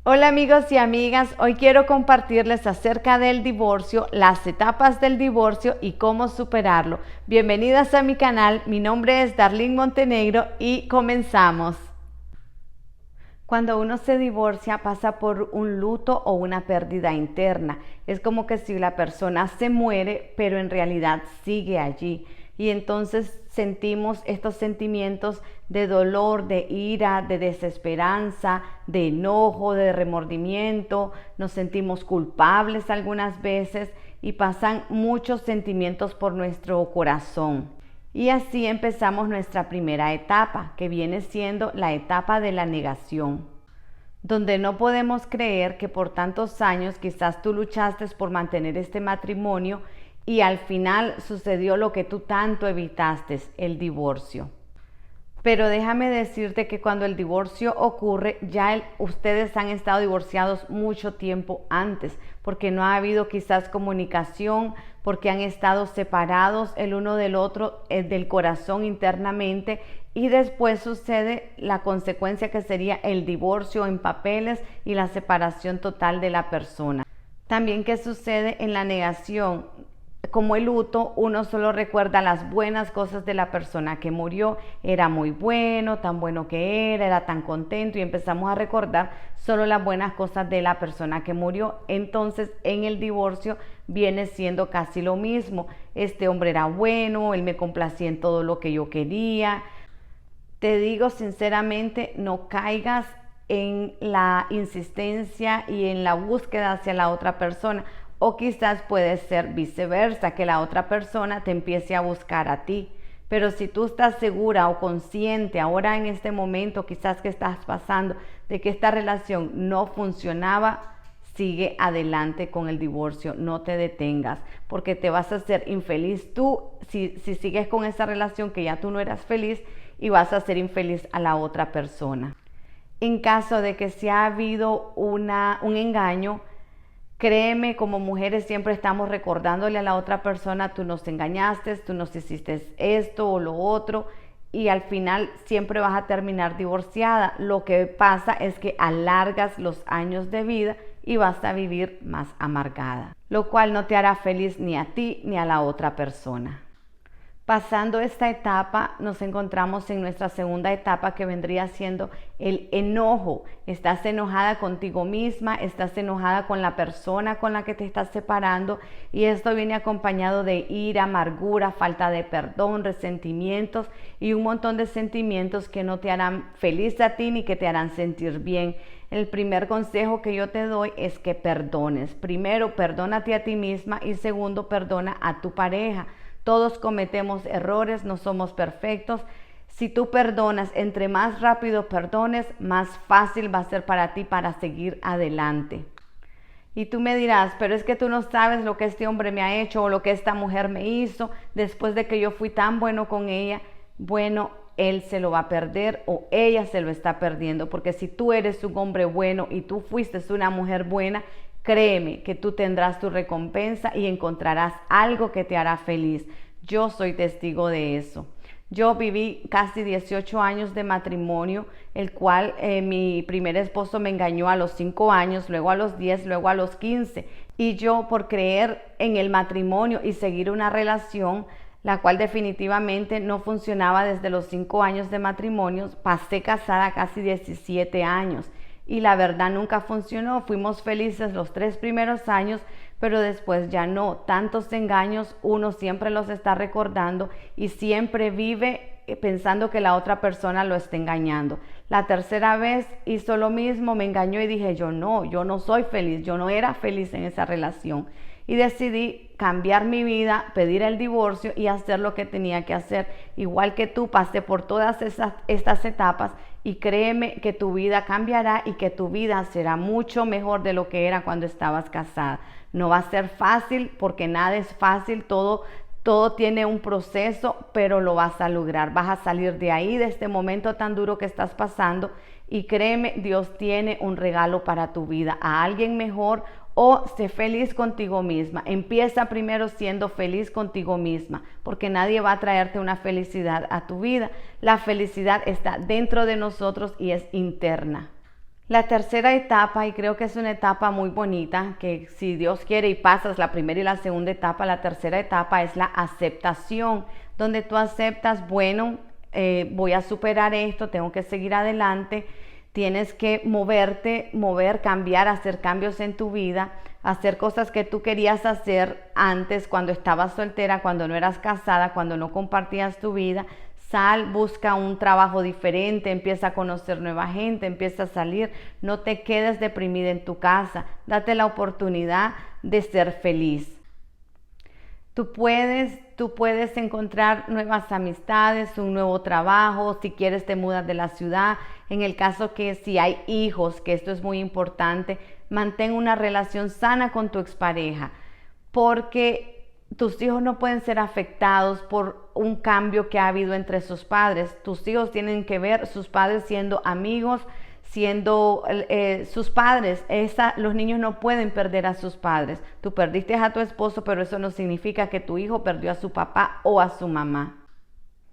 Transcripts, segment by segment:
Hola amigos y amigas, hoy quiero compartirles acerca del divorcio, las etapas del divorcio y cómo superarlo. Bienvenidas a mi canal, mi nombre es Darlene Montenegro y comenzamos. Cuando uno se divorcia pasa por un luto o una pérdida interna. Es como que si la persona se muere, pero en realidad sigue allí. Y entonces sentimos estos sentimientos de dolor, de ira, de desesperanza, de enojo, de remordimiento. Nos sentimos culpables algunas veces y pasan muchos sentimientos por nuestro corazón. Y así empezamos nuestra primera etapa, que viene siendo la etapa de la negación, donde no podemos creer que por tantos años quizás tú luchaste por mantener este matrimonio y al final sucedió lo que tú tanto evitaste, el divorcio. Pero déjame decirte que cuando el divorcio ocurre, ustedes han estado divorciados mucho tiempo antes, porque no ha habido quizás comunicación, porque han estado separados el uno del otro, del corazón internamente, y después sucede la consecuencia que sería el divorcio en papeles y la separación total de la persona. También, ¿qué sucede en la negación? Como el luto, uno solo recuerda las buenas cosas de la persona que murió. Era muy bueno, tan bueno que era tan contento, y empezamos a recordar solo las buenas cosas de la persona que murió. Entonces en el divorcio viene siendo casi lo mismo. Este hombre era bueno, él me complacía en todo lo que yo quería. Te digo sinceramente, no caigas en la insistencia y en la búsqueda hacia la otra persona. O quizás puede ser viceversa, que la otra persona te empiece a buscar a ti. Pero si tú estás segura o consciente ahora en este momento, quizás que estás pasando, de que esta relación no funcionaba, sigue adelante con el divorcio, no te detengas, porque te vas a hacer infeliz tú si sigues con esa relación que ya tú no eras feliz, y vas a hacer infeliz a la otra persona. En caso de que se ha habido un engaño, créeme, como mujeres siempre estamos recordándole a la otra persona: tú nos engañaste, tú nos hiciste esto o lo otro, y al final siempre vas a terminar divorciada. Lo que pasa es que alargas los años de vida y vas a vivir más amargada, lo cual no te hará feliz ni a ti ni a la otra persona. Pasando esta etapa, nos encontramos en nuestra segunda etapa, que vendría siendo el enojo. Estás enojada contigo misma, estás enojada con la persona con la que te estás separando, y esto viene acompañado de ira, amargura, falta de perdón, resentimientos y un montón de sentimientos que no te harán feliz a ti ni que te harán sentir bien. El primer consejo que yo te doy es que perdones. Primero, perdónate a ti misma, y segundo, perdona a tu pareja. Todos cometemos errores, no somos perfectos. Si tú perdonas, entre más rápido perdones, más fácil va a ser para ti para seguir adelante. Y tú me dirás: pero es que tú no sabes lo que este hombre me ha hecho o lo que esta mujer me hizo después de que yo fui tan bueno con ella. Bueno, él se lo va a perder o ella se lo está perdiendo, porque si tú eres un hombre bueno y tú fuiste una mujer buena, créeme que tú tendrás tu recompensa y encontrarás algo que te hará feliz. Yo soy testigo de eso. Yo viví casi 18 años de matrimonio, el cual mi primer esposo me engañó a los 5 años, luego a los 10, luego a los 15. Y yo, por creer en el matrimonio y seguir una relación, la cual definitivamente no funcionaba desde los 5 años de matrimonio, pasé casada casi 17 años. Y la verdad nunca funcionó. Fuimos felices los 3 primeros años, pero después ya no. Tantos engaños, uno siempre los está recordando y siempre vive pensando que la otra persona lo está engañando. La tercera vez hizo lo mismo, me engañó, y dije: yo no soy feliz, yo no era feliz en esa relación. Y decidí cambiar mi vida, pedir el divorcio y hacer lo que tenía que hacer. Igual que tú, pasé por todas estas etapas, y créeme que tu vida cambiará y que tu vida será mucho mejor de lo que era cuando estabas casada. No va a ser fácil, porque nada es fácil, todo tiene un proceso, pero lo vas a lograr. Vas a salir de ahí, de este momento tan duro que estás pasando, y créeme, Dios tiene un regalo para tu vida, a alguien mejor. O sé feliz contigo misma. Empieza primero siendo feliz contigo misma, porque nadie va a traerte una felicidad a tu vida. La felicidad está dentro de nosotros y es interna. La tercera etapa, y creo que es una etapa muy bonita, que si Dios quiere y pasas la primera y la segunda etapa, la tercera etapa es la aceptación, donde tú aceptas, bueno, voy a superar esto, tengo que seguir adelante, tienes que mover, cambiar, hacer cambios en tu vida, hacer cosas que tú querías hacer antes, cuando estabas soltera, cuando no eras casada, cuando no compartías tu vida. Sal, busca un trabajo diferente, empieza a conocer nueva gente, empieza a salir, no te quedes deprimida en tu casa, date la oportunidad de ser feliz. Tú puedes encontrar nuevas amistades, un nuevo trabajo, si quieres te mudas de la ciudad. En el caso que si hay hijos, que esto es muy importante, mantén una relación sana con tu expareja, porque tus hijos no pueden ser afectados por un cambio que ha habido entre sus padres. Tus hijos tienen que ver sus padres siendo amigos, siendo sus padres. Los niños no pueden perder a sus padres. Tú perdiste a tu esposo, pero eso no significa que tu hijo perdió a su papá o a su mamá.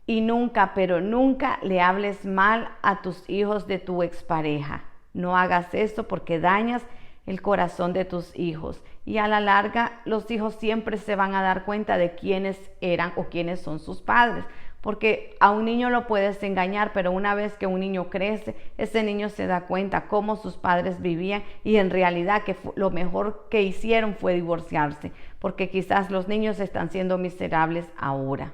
Y nunca, pero nunca le hables mal a tus hijos de tu expareja. No hagas eso porque dañas el corazón de tus hijos. Y a la larga, los hijos siempre se van a dar cuenta de quiénes eran o quiénes son sus padres. Porque a un niño lo puedes engañar, pero una vez que un niño crece, ese niño se da cuenta cómo sus padres vivían y en realidad que lo mejor que hicieron fue divorciarse, porque quizás los niños están siendo miserables ahora.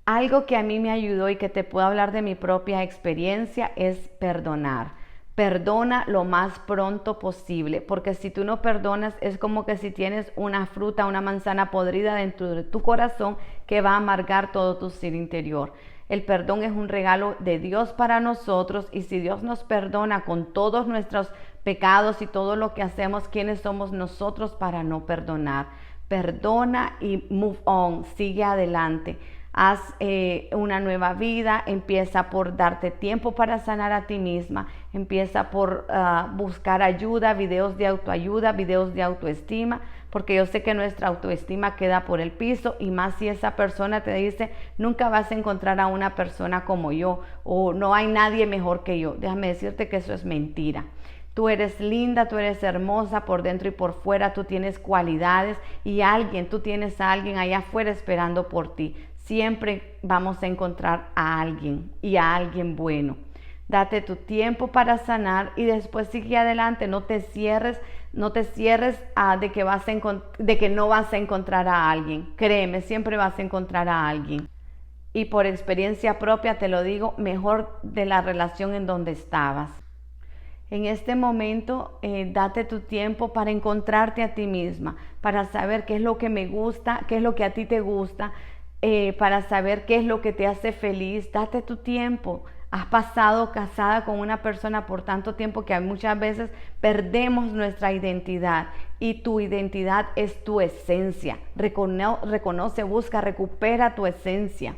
Algo que a mí me ayudó y que te puedo hablar de mi propia experiencia es perdonar. Perdona lo más pronto posible, porque si tú no perdonas es como que si tienes una fruta, una manzana podrida dentro de tu corazón que va a amargar todo tu ser interior. El perdón es un regalo de Dios para nosotros, y si Dios nos perdona con todos nuestros pecados y todo lo que hacemos, ¿quiénes somos nosotros para no perdonar? Perdona y move on, sigue adelante. Haz una nueva vida, empieza por darte tiempo para sanar a ti misma, empieza por buscar ayuda, videos de autoayuda, videos de autoestima, porque yo sé que nuestra autoestima queda por el piso, y más si esa persona te dice, nunca vas a encontrar a una persona como yo, o no hay nadie mejor que yo. Déjame decirte que eso es mentira. Tú eres linda, tú eres hermosa por dentro y por fuera, tú tienes cualidades y tú tienes a alguien allá afuera esperando por ti. Siempre vamos a encontrar a alguien, y a alguien bueno. Date tu tiempo para sanar y después sigue adelante. No te cierres de que no vas a encontrar a alguien. Créeme, siempre vas a encontrar a alguien. Y por experiencia propia te lo digo, mejor de la relación en donde estabas. En este momento, date tu tiempo para encontrarte a ti misma, para saber qué es lo que me gusta, qué es lo que a ti te gusta, para saber qué es lo que te hace feliz. Date tu tiempo. Has pasado casada con una persona por tanto tiempo que muchas veces perdemos nuestra identidad, y tu identidad es tu esencia. Reconoce, busca, recupera tu esencia.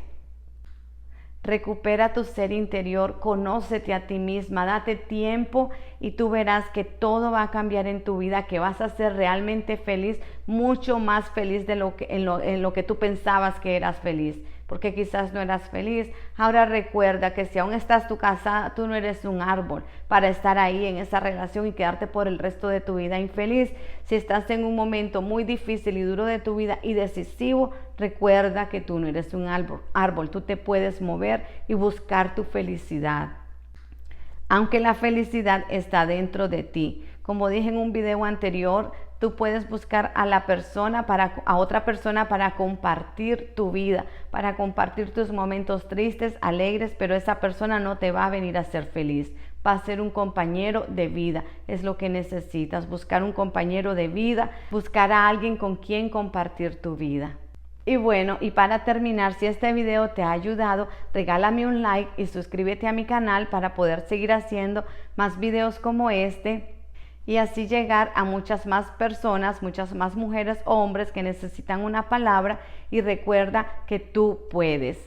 Recupera tu ser interior, conócete a ti misma, date tiempo y tú verás que todo va a cambiar en tu vida, que vas a ser realmente feliz, mucho más feliz de en lo que tú pensabas que eras feliz, porque quizás no eras feliz. Ahora recuerda que si aún estás tú casada, tú no eres un árbol para estar ahí en esa relación y quedarte por el resto de tu vida infeliz. Si estás en un momento muy difícil y duro de tu vida y decisivo, recuerda que tú no eres un árbol, tú te puedes mover y buscar tu felicidad. Aunque la felicidad está dentro de ti. Como dije en un video anterior, tú puedes buscar a otra persona para compartir tu vida, para compartir tus momentos tristes, alegres, pero esa persona no te va a venir a ser feliz. Va a ser un compañero de vida, es lo que necesitas, buscar un compañero de vida, buscar a alguien con quien compartir tu vida. Y bueno, y para terminar, si este video te ha ayudado, regálame un like y suscríbete a mi canal para poder seguir haciendo más videos como este, y así llegar a muchas más personas, muchas más mujeres o hombres que necesitan una palabra. Y recuerda que tú puedes.